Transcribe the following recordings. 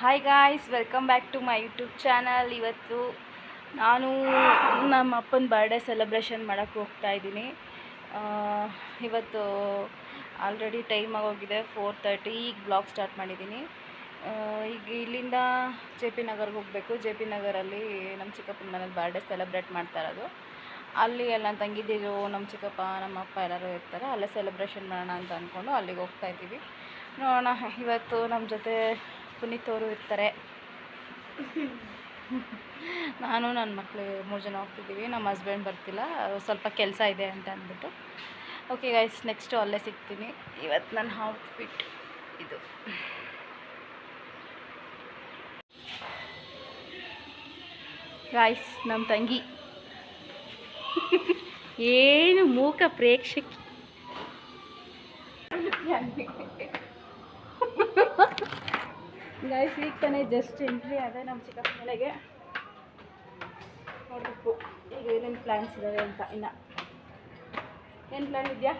Hi guys, welcome back to my YouTube channel. ಇವತ್ತು ನಾನು ನಮ್ಮ ಅಪ್ಪನ ಬರ್ಡೇ ಸೆಲೆಬ್ರೇಷನ್ ಮಾಡೋಕ್ಕೆ ಹೋಗ್ತಾ ಇದ್ದೀನಿ. ಇವತ್ತು ಆಲ್ರೆಡಿ ಟೈಮ್ ಆಗೋಗಿದೆ 4:30. ಈಗ ಬ್ಲಾಗ್ ಸ್ಟಾರ್ಟ್ ಮಾಡಿದ್ದೀನಿ. ಈಗ ಇಲ್ಲಿಂದ ಜೆ ಪಿ ನಗರ್ಗೆ ಹೋಗಬೇಕು. ಜೆ ಪಿ ನಗರಲ್ಲಿ ನಮ್ಮ ಚಿಕ್ಕಪ್ಪನ ಮನೇಲಿ ಬರ್ಡೇ ಸೆಲೆಬ್ರೇಟ್ ಮಾಡ್ತಾ ಇರೋದು. ಅಲ್ಲಿ ಎಲ್ಲ ತಂಗಿದ್ದೀರು, ನಮ್ಮ ಚಿಕ್ಕಪ್ಪ, ನಮ್ಮ ಅಪ್ಪ ಎಲ್ಲರೂ ಇರ್ತಾರೆ. ಅಲ್ಲೇ ಸೆಲೆಬ್ರೇಷನ್ ಮಾಡೋಣ ಅಂತ ಅಂದ್ಕೊಂಡು ಅಲ್ಲಿಗೆ ಹೋಗ್ತಾ ಇದ್ದೀವಿ. ನೋಡೋಣ, ಇವತ್ತು ನಮ್ಮ ಜೊತೆ ಪುನೀತ್ ಅವರು ಇರ್ತಾರೆ. ನಾನು ನನ್ನ ಮಕ್ಕಳು 3 ಜನ ಹೋಗ್ತಿದ್ದೀವಿ. ನಮ್ಮ ಹಸ್ಬೆಂಡ್ ಬರ್ತಿಲ್ಲ, ಸ್ವಲ್ಪ ಕೆಲಸ ಇದೆ ಅಂತ ಅಂದ್ಬಿಟ್ಟು. ಓಕೆ ಗೈಸ್, ನೆಕ್ಸ್ಟು ಅಲ್ಲೇ ಸಿಗ್ತೀನಿ. ಇವತ್ತು ನನ್ನ ಔಟ್ಫಿಟ್ ಇದು. ಗಾಯ್ಸ್, ನಮ್ಮ ತಂಗಿ ಏನು ಮೂಕ ಪ್ರೇಕ್ಷಕಿ. ಗೈಸ್, ಈಗ ತಾನೇ ಜಸ್ಟ್ ಎಂಟ್ರಿ ಆದೆ ನಮ್ಮ ಚಿಕ್ಕಪ್ಪ ಮನೆಗೆ. ನೋಡಬೇಕು ಈಗ ಏನೇನು ಪ್ಲ್ಯಾನ್ಸ್ ಇದ್ದಾವೆ ಅಂತ. ಇನ್ನು ಏನು ಪ್ಲ್ಯಾನ್ ಇದೆಯಾ?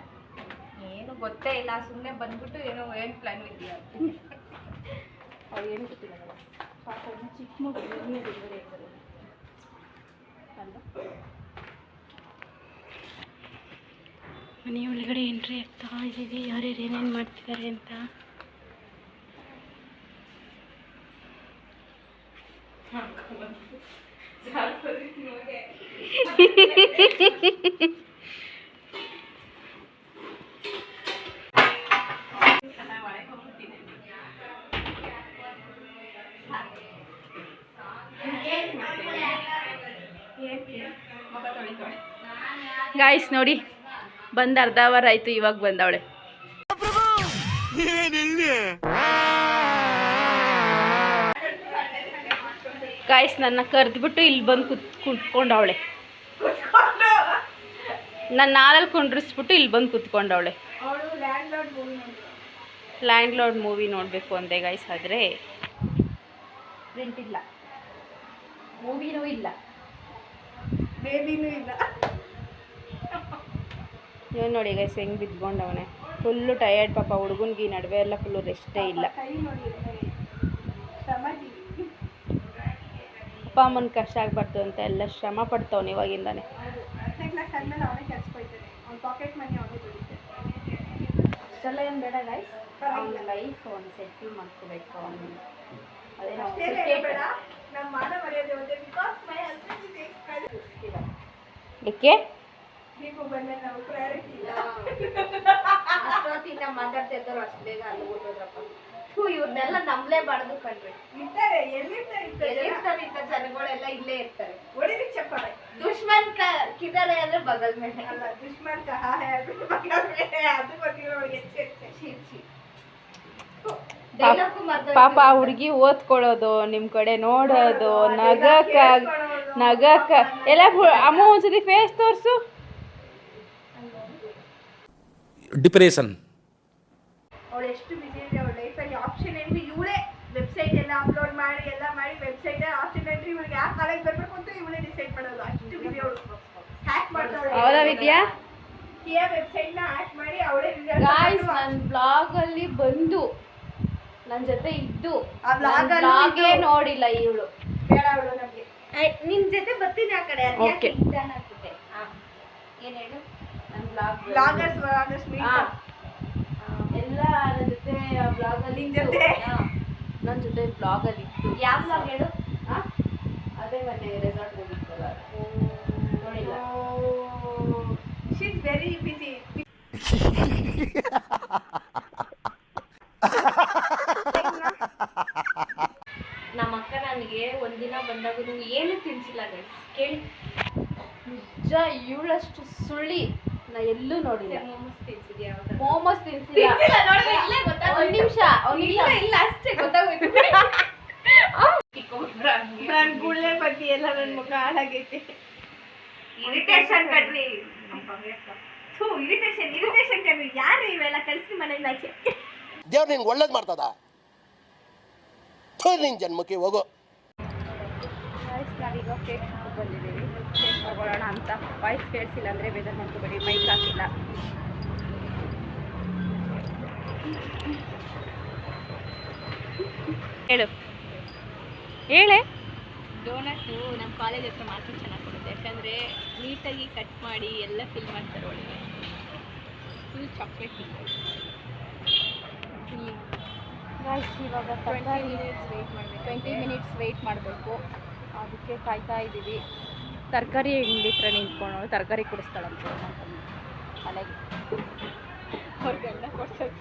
ಏನು ಗೊತ್ತೇ ಇಲ್ಲ, ಸುಮ್ಮನೆ ಬಂದ್ಬಿಟ್ಟು ಏನು ಪ್ಲ್ಯಾನ್ ಇದೆಯಾ ಅವ್ರು ಏನು ಗೊತ್ತಿಲ್ಲ. ಪಾಪ ಚಿಕ್ಕ ಮಗು ಡೆಲಿವರಿ ಆಗ್ತಾರೆ ಅಲ್ಲ. ಮನೆ ಒಳಗಡೆ ಎಂಟ್ರಿ ಆಗ್ತಾ ಇದ್ದೀವಿ. ಯಾರ್ಯಾರು ಏನೇನು ಮಾಡ್ತಿದ್ದಾರೆ ಅಂತ. ಗಾಯ್ಸ್ ನೋಡಿ, ಬಂದು ಅರ್ಧ ಅವರ್ ಆಯ್ತು, ಇವಾಗ ಬಂದವಳೆ. ಗಾಯ್ಸ್, ನನ್ನ ಕರೆದ್ಬಿಟ್ಟು ಇಲ್ಲಿ ಬಂದು ಕುತ್ಕೊಂಡವಳೆ. ನನ್ನ ನಾಲಲ್ಲಿ ಕುಂಡ್ರಿಸ್ಬಿಟ್ಟು ಇಲ್ಲಿ ಬಂದು ಕುತ್ಕೊಂಡವಳೆ. ಲ್ಯಾಂಡ್ ಲಾರ್ಡ್ ಮೂವಿ ನೋಡಬೇಕು ಅಂದೆ ಗಾಯ್ಸ್, ಆದರೆ ಪ್ರಿಂಟ್ ಇಲ್ಲ, ಮೂವಿನೂ ಇಲ್ಲ, ಬೇಬಿನೂ ಇಲ್ಲ. ಇವನು ನೋಡಿ ಗೈಸ್ ಹೆಂಗೆ ಬಿದ್ಕೊಂಡವನೆ, ಫುಲ್ಲು ಟಯರ್ಡ್. ಪಾಪ ಹುಡುಗನ್ಗೆ ಈ ನಡುವೆ ಎಲ್ಲ ಫುಲ್ಲು ರೆಸ್ಟೇ ಇಲ್ಲ. ಅಪ್ಪ ಅಮ್ಮನ ಕಷ್ಟ ಆಗ್ಬಾರ್ದು ಅಂತ ಎಲ್ಲ ಶ್ರಮ ಪಡ್ತವನು ಇವಾಗಿಂದಾನೆ. ಅಷ್ಟೆಲ್ಲ ಏನು ಬೇಡ ಗೈಸ್, ಅವ್ನ ಲೈಫ್ ಒಂದು ಸೆಟ್ಲ್ ಮಾಡ್ಕೋಬೇಕು. ಅವನು ಅದೇ ಏಕೆ ಅಷ್ಟೊತ್ತಿಂದ ಮಾತಾಡ್ತಾ ಇದ್ದಾರೋ ಅಷ್ಟು ಬೇಗ ಅಲ್ಲಿ ಓದೋದ್ರಪ್ಪ. ಇವ್ರನ್ನೆಲ್ಲ ನಂಬಲೇಬಾರ್ದು ಕಣ್ರಿ. ಎಲ್ಲಿರ್ತಾರೆ ಇಂಥ ಜನಗಳೆಲ್ಲ ಇಲ್ಲೇ ಇರ್ತಾರೆ. ಹೊಡಿರಿ ಚಪ್ಪಾಳೆ. ದುಶ್ಮನ್ ಕಿದಾರೆ ಅಂದ್ರೆ ಬಗಲ್ ಮೇಲೆ ಅಲ್ಲ, ದುಶ್ಮನ್ ಅದು ಪಾಪ ಹುಡುಗಿ ಓದ್ಕೊಳ್ಳೋದು, ನಿಮ್ಮ ಕಡೆ ನೋಡೋದು, ನಗಕ್ಕ ಎಲ್ಲ. ಅಮ್ಮ ಒಂದ್ಸತಿ ಫೇಸ್ ತೋರಿಸು. ಡಿಪ್ರೆಷನ್. ಅವಳು ಎಷ್ಟು ಬಿಸಿ ಇದೆ ಅವಳ ಲೈಫಲ್ಲಿ. ಆಪ್ಷನ್ ಎಂಟ್ರಿ ಇವಳೇ ವೆಬ್ಸೈಟ್ ಎಲ್ಲ ಅಪ್ಲೋಡ್ ಮಾಡಿ ಎಲ್ಲ ಮಾಡಿ ವೆಬ್ಸೈಟ್ ಆಪ್ಷನ್ ಎಂಟ್ರಿ ಇವಳಿಗೆ ಯಾವ ಕಾಲೇಜ್ ಬರಬೇಕು ಅಂತ ಇವಳೇ ಡಿಸೈಡ್ ಮಾಡೋದು. ಅಷ್ಟು ಬಿಸಿ ಅವಳು. ಹ್ಯಾಕ್ ಮಾಡ್ತಾಳೆ. ಹೌದಾ ವಿದ್ಯಾ? ಕಿಯಾ ವೆಬ್ಸೈಟ್ನ ಹ್ಯಾಕ್ ಮಾಡಿ ಅವಳೇ ಗಾಯ್ಸ್ ನನ್ನ ಬ್ಲಾಗಲ್ಲಿ ಬಂದು ನನ್ನ ಜೊತೆ ಇದ್ದು ಆ ಬ್ಲಾಗೇ ನೋಡಿಲ್ಲ ಇವಳು. ಬೇಡ ಅವಳು ನಮಗೆ. ನಿನ್ನ ಜೊತೆ ಬರ್ತೀನಿ ಆ ಕಡೆ. ಓಕೆ, ಏನು ಹೇಳು? ನನ್ನ ಬ್ಲಾಗರ್ಸ್ ಎಲ್ಲ ನನ್ನ ಜೊತೆ ಬ್ಲಾಗಲ್ಲಿ ನನ್ನ ಜೊತೆ ಬ್ಲಾಗಲ್ಲಿ ಇತ್ತು. ಯಾವ ಬ್ಲಾಗ್ ಹೇಳು? ಅದೇ ಮತ್ತೆ ರೆಸಾರ್ಟ್ ಹೋಗಿತ್ತಲ್ಲ, ನೋಡಿಲ್ಲ. She is very busy. ನಮ್ಮ ಅಕ್ಕ ನನಗೆ ಒಂದಿನ ಬಂದಾಗೂ ಏನು ತಿನ್ಸಿಲ್ಲ ಗೈಸ್. ಕೇಳಿ, ನಿಜ ಇವಳಷ್ಟು ಸುಳ್ಳಿ ನಾ ಎಲ್ಲೂ ನೋಡಿಲ್ಲ. ಮೋಮೋಸ್ ತಿನ್ಸಿಲ್ಲ. ಒಂದು ನಿಮಿಷ ಇಲ್ಲ ಅಷ್ಟೇ ಗೊತ್ತಾಗೋಯ್ತು. ನನ್ನ ಗುಳ್ಳೆ ಬಗ್ಗೆ ಎಲ್ಲ ನನ್ನ ಮುಖ ಹಾಳಾಗೈತೆ. ಇರಿಟೇಷನ್ ಕಣ್ರಿ, ಇರಿಟೇಷನ್ ಕಣ್ರಿ. ಯಾರು ಇವೆಲ್ಲ ಕಳಿಸಿ ಮನೆಯಿಂದ ಆಚೆ? ದೇವ್ರು ನಿಂಗೆ ಒಳ್ಳೇದು ಮಾಡ್ತದ. ನಿನ್ನ ಜನ್ಮಕ್ಕೆ ಹೋಗೋ. ನಾವೀಗ ಕೇಕ್ ಬಂದಿದ್ದೀವಿ. ಕೇಕ್ ತಗೊಳ್ಳೋಣ ಅಂತ. ವಾಯ್ಸ್ ಕೇಳಿಸಿಲ್ಲ ಅಂದರೆ ಬೇಜಾರು ಮಾಡ್ಕೋಬೇಡಿ, ಮೈಕ್ ಹಾಕಿಲ್ಲ. ಹೇಳು. ಹೇಳೆ. ಡೋನಟ್ಟು ನಮ್ಮ ಕಾಲೇಜ್ ಹತ್ರ ಮಾತ್ರ ಚೆನ್ನಾಗಿ ಕೊಡುತ್ತೆ, ಯಾಕಂದರೆ ನೀಟಾಗಿ ಕಟ್ ಮಾಡಿ ಎಲ್ಲ ಫಿಲ್ ಮಾಡ್ತಾರೆ ಒಳಗೆ. ಫುಲ್ ಚಾಕ್ಲೇಟ್ ಗೈಸ್ ಇವಾಗ 20 ಮಿನಿಟ್ಸ್ ವೆಯ್ಟ್ ಮಾಡಬೇಕು. ಅದಕ್ಕೆ ಕಾಯ್ತಾ ಇದ್ದೀವಿ. ತರಕಾರಿ ಅಂಗಡಿ ಹತ್ರ ನಿಂತ್ಕೊಂಡು ತರಕಾರಿ ಕೊಡಿಸ್ತಾಳಂತೆ ಮನೆಗೆ. ಅವ್ರ ಗಂಡ ಕೊಡ್ಸೋದು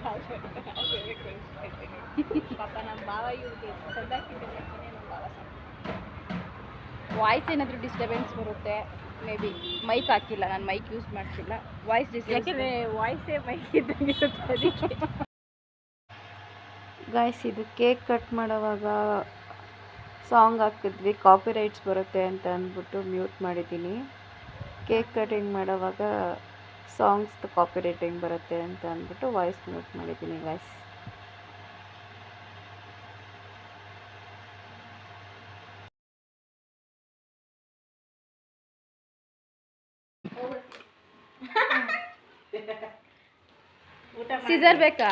ಪಾಪ ನಮ್ಮ ಭಾವ ಇವ್ರಿಗೆ ಸದ್ದಾಕಿದ್ದ ನಮ್ಮ ಭಾವ ವಾಯ್ಸ್ ಏನಾದರೂ ಡಿಸ್ಟರ್ಬೆನ್ಸ್ ಬರುತ್ತೆ. ಮೇ ಬಿ ಮೈಕ್ ಹಾಕಿಲ್ಲ, ನಾನು ಮೈಕ್ ಯೂಸ್ ಮಾಡ್ತಿಲ್ಲ. ವಾಯ್ಸ್ ಯಾಕೆಂದರೆ ವಾಯ್ಸೇ ಮೈಕ್ ಇದ್ದಂಗೆ ಇರುತ್ತೆ ಅದಕ್ಕೆ. ಗಾಯ್ಸ್ ಇದು ಕೇಕ್ ಕಟ್ ಮಾಡೋವಾಗ ಸಾಂಗ್ ಹಾಕಿದ್ವಿ, ಕಾಪಿ ರೈಟ್ಸ್ ಬರುತ್ತೆ ಅಂತ ಅಂದ್ಬಿಟ್ಟು ಮ್ಯೂಟ್ ಮಾಡಿದ್ದೀನಿ. ಕೇಕ್ ಕಟಿಂಗ್ ಮಾಡೋವಾಗ ಸಾಂಗ್ಸ್ದು ಕಾಪಿ ರೈಟಿಂಗ್ ಬರುತ್ತೆ ಅಂತ ಅಂದ್ಬಿಟ್ಟು ವಾಯ್ಸ್ ಮ್ಯೂಟ್ ಮಾಡಿದ್ದೀನಿ ಗಾಯ್ಸ್. ಸಿಸರ್ ಬೇಕಾ?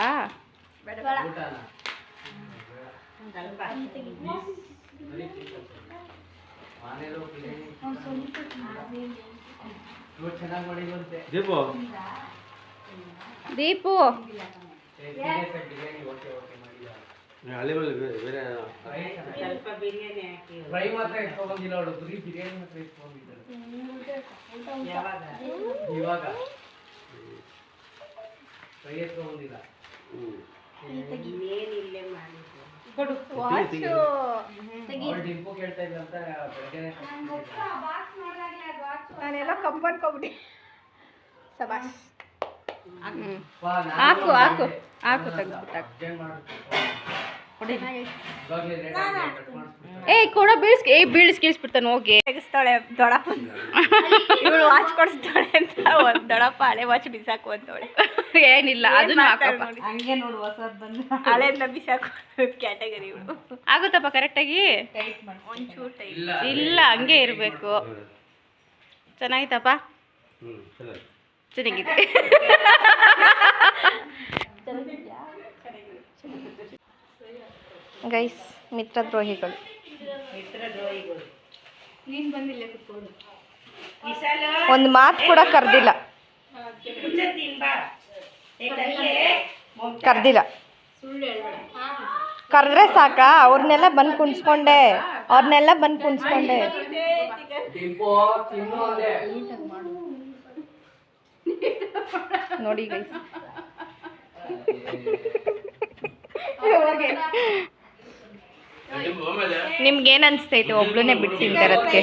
ದೀಪು ನಾನೆಲ್ಲ ಕಂಪನ್ಕೊಬಿಟ್ಟಿ. ಸಬಾಷ್. ಹಾಕು ಹಾಕು ಹಾಕು ತೆಗ್ದ್ಬಿಟ್ಟಾಕು. ಕೊಡ ಬೀಳ್ಸ್ಕಿಳಿಸ್ಬಿಡ್ತಾನೆ ಹೋಗಿ. ತೆಗಿಸ್ತಾಳೆ ದೊಡ್ಡಪ್ಪ, ಇವಳು ವಾಚ್ ಕೊಡಿಸ್ತಾಳೆ ಅಂತ ಒಂದು ದೊಡ್ಡಪ್ಪ ಹಳೆ ವಾಚ್ ಬಿಸಾಕು ಅಂತವಳೆ. ಏನಿಲ್ಲ ಅದನ್ನ ಹಾಕಪ್ಪ. ಹಂಗೆ ನೋಡು ಹೊಸದ್ ಬಂದು ಹಳೆಯಿಂದ ಬಿಸಾಕು ಕ್ಯಾಟಗರಿ ಇವಳು. ಆಗುತ್ತಪ್ಪ ಕರೆಕ್ಟಾಗಿ? ಒಂಚೂರು ಟೈಟ್ ಇಲ್ಲ ಹಂಗೆ ಇರಬೇಕು. ಚೆನ್ನಾಗಿತ್ತಪ್ಪ? ಚೆನ್ನಾಗಿದೆ. ಗೈಸ್ ಮಿತ್ರದ್ರೋಹಿಗಳು. ಒಂದು ಮಾತು ಕೂಡ ಕರೆದಿಲ್ಲ. ಕರೆದ್ರೆ ಸಾಕ? ಅವ್ರನ್ನೆಲ್ಲ ಬಂದು ಕುಣಿಸ್ಕೊಂಡೆ. ನೋಡಿ ಗೈಸ್, ನಿಮ್ಗೇನ್ ಅನ್ಸ್ತೈತೆ ಒಬ್ಳನ್ನೇ ಬಿಟ್ಟು ತಿಂತಾರದಕ್ಕೆ?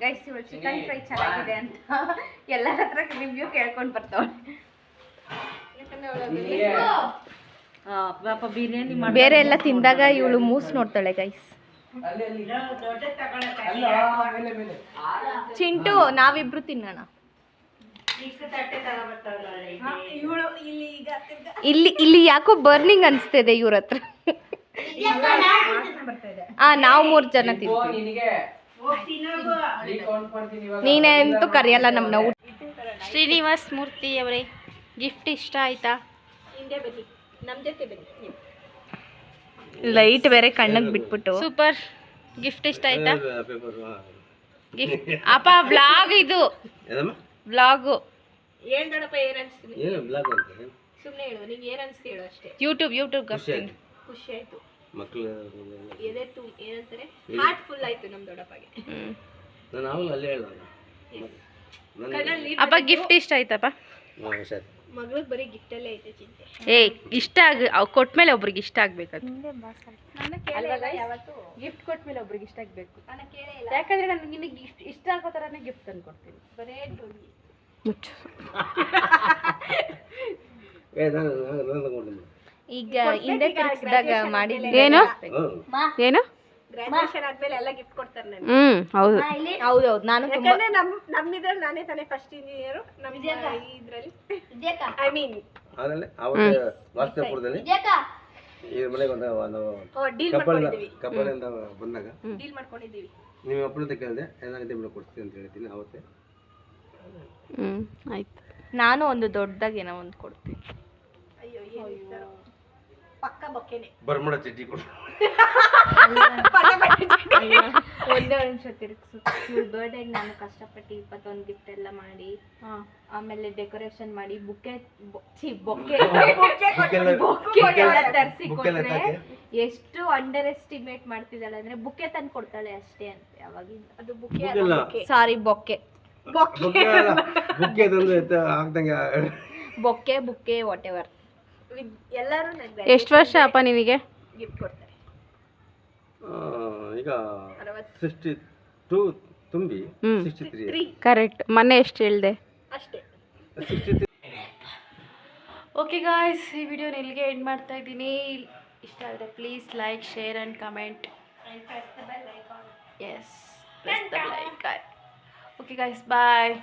ಗೈಸ್ ಇವಳು ಚಿಕನ್ ಫ್ರೈ ಚೆನ್ನಾಗಿದೆ ಅಂತ ಎಲ್ಲರ ಹತ್ರ ರಿವ್ಯೂ ಕೇಳ್ಕೊಂಡು ಬರ್ತಾವಳೆ. ಬೇರೆ ಎಲ್ಲ ತಿಂದಾಗ ಇವಳು ಮೂಸ್ ನೋಡ್ತಾಳೆ ಗೈಸ್. ಚಿಂಟು ನಾವಿಬ್ರು ತಿನ್ನೋಣ. ಇಲ್ಲಿ ಯಾಕೋ ಬರ್ನಿಂಗ್ ಅನ್ಸ್ತಿದೆ ಇವ್ರ ಹತ್ರ. ನಾವು 3 ಜನ ತಿಂತೀವಿ. ನೀನಂತೂ ಕರೆಯಲ್ಲ ನಮ್ಮನ್ನ. ಶ್ರೀನಿವಾಸ್ ಮೂರ್ತಿ ಅವರೇ, ಗಿಫ್ಟ್ ಇಷ್ಟ ಆಯ್ತಾ? ಲೈಟ್ ಬೇರೆ ಕಣ್ಣಿಗೆ ಬಿಟ್ಬಿಟ್ಟು. ಸೂಪರ್. ಗಿಫ್ಟ್ ಇಷ್ಟ ಆಯ್ತಾ? ಗಿಫ್ಟ್ ಅಪ್ಪ ಬ್ಲಾಗ್ ಇದು, ಬ್ಲಾಗು. ಏನ್ ದೊಡ್ಡಪ್ಪ ಏನ್ ಅನ್ಸ್ತೀನಿ? ಸುಮ್ಮನೆ ಹೇಳು, ನೀವು ಏನ್ ಅನ್ಸ್ತಿ ಹೇಳು ಅಷ್ಟೇ. ಯೂಟ್ಯೂಬ್ ಖುಷಿ ಆಯ್ತು. ಮಕ್ಕಳು ಎದೆತ್ತು ಏನಂತಾರೆ, ಹಾರ್ಟ್ ಫುಲ್ ಆಯ್ತು ನಮ್ಮ ದೊಡ್ಡಪ್ಪಗೆ. ಅಪ್ಪ ಗಿಫ್ಟ್ ಇಷ್ಟ ಆಯ್ತಪ್ಪ? ಮಗಳಿಗೆ ಬರೀ ಗಿಫ್ಟ್ ಅಲ್ಲೇ ಐತೆ ಚಿಂತೆ. ಇಷ್ಟ ಕೊಟ್ಮೇಲೆ ಒಬ್ರಿಗೆ ಇಷ್ಟ ಆಗ್ಬೇಕದು. ಗಿಫ್ಟ್ ಕೊಟ್ಮೇಲೆ ಒಬ್ರಿಗೆ ಇಷ್ಟ ಆಗ್ಬೇಕು. ಯಾಕಂದ್ರೆ ನಾನು ನಿನಗೆ ಇಷ್ಟ ಆಗೋ ಥರನೇ ಗಿಫ್ಟ್ ತಂದು ಕೊಡ್ತೀನಿ. ಬರೇ ಡೊಳ್ಳಿ ಈಗ ಹಿಂದೆ ತಿರ್ಗಿಸಿದಾಗ ಮಾಡಿದ್ವಿ. ಏನು ಗ್ರಾಜುಯೇಷನ್ ಆದ್ಮೇಲೆ ಎಲ್ಲ ಗಿಫ್ಟ್ ಕೊಡ್ತಾರೆ ನನಗೆ. ಹೌದು ನಾನು ಯಾಕಂದ್ರೆ ನಮ್ಮಿದ್ರಲ್ಲಿ ನಾನೇ ತಾನೇ ಫಸ್ಟ್ ಇಂಜಿನಿಯರ್ ನಮ್ಮ ಇದ್ರಲ್ಲಿ. ಐ ಮೀನ್ ಡೀಲ್ ಮಾಡ್ಕೊಂಡಿದ್ದೀವಿ. ನೀವು ಅಪ್ಪನ ಕೇಳಿದೆ ಏನಾಗುತ್ತೆ ಬಿಡು ಕೊಡ್ತೀನಿ ಅಂತ ಹೇಳ್ತೀನಿ ಅವತ್ತೇ. ಆಯ್ತು, ನಾನು ಒಂದು ದೊಡ್ಡದಾಗಿ ಏನೋ ಒಂದು ಕೊಡ್ತೀನಿ. ಅಯ್ಯೋ ಪಕ್ಕ ಬೊಕ್ಕೆನೆ. ಬರ್ಮಡ ಚಡ್ಡಿ ಕೊಡು. ಒಂದೇ ನಿಮಿಷ ತಿರುಗಿಸು. ಇವ್ರ ಬರ್ಡೇಗೆ ನಾನು ಕಷ್ಟಪಟ್ಟು 21 ಗಿಫ್ಟ್ ಎಲ್ಲ ಮಾಡಿ ಆಮೇಲೆ ಡೆಕೋರೇಷನ್ ಮಾಡಿ ಬೊಕ್ಕೆ ಎಲ್ಲ ತರಿಸಿ ಕೊಟ್ರೆ ಎಷ್ಟು ಅಂಡರ್ ಎಸ್ಟಿಮೇಟ್ ಮಾಡ್ತಿದ್ದಾಳೆ ಅಂದ್ರೆ ಬುಕ್ಕೆ ತಂದು ಕೊಡ್ತಾಳೆ ಅಷ್ಟೇ ಅಂತ. ಯಾವಾಗಿಂದ ಅದು ಬುಕ್ಕೆ ಅಲ್ಲ. ಸಾರಿ ಬೊಕ್ಕೆ ಬುಕ್ಕೆ ತಂದು ಹಾಕ್ದಂಗೆ ಬುಕ್ಕೆ ವಾಟ್ ಎವರ್. ಎಲ್ಲರೂ ಎಷ್ಟು ವರ್ಷ ಅಪ್ಪ ನಿನಗೆ? ಗಿಫ್ಟ್ ಕೊಡ್ತಾರೆ. ಈಗ 62 ತುಂಬಿ 63 ಕರೆಕ್ಟ್. ಮೊನ್ನೆ ಎಷ್ಟು ಹೇಳಿದೆ? ಅಷ್ಟೇ. 63. ಓಕೆ ಗಾಯ್ಸ್, ಈ ವಿಡಿಯೋನ ಇಲ್ಲಿಗೆ ಎಂಡ್ ಮಾಡ್ತಾ ಇದ್ದೀನಿ. ಇಷ್ಟ ಆದರೆ please like, share and comment. Yes, press the like. Okay guys, bye.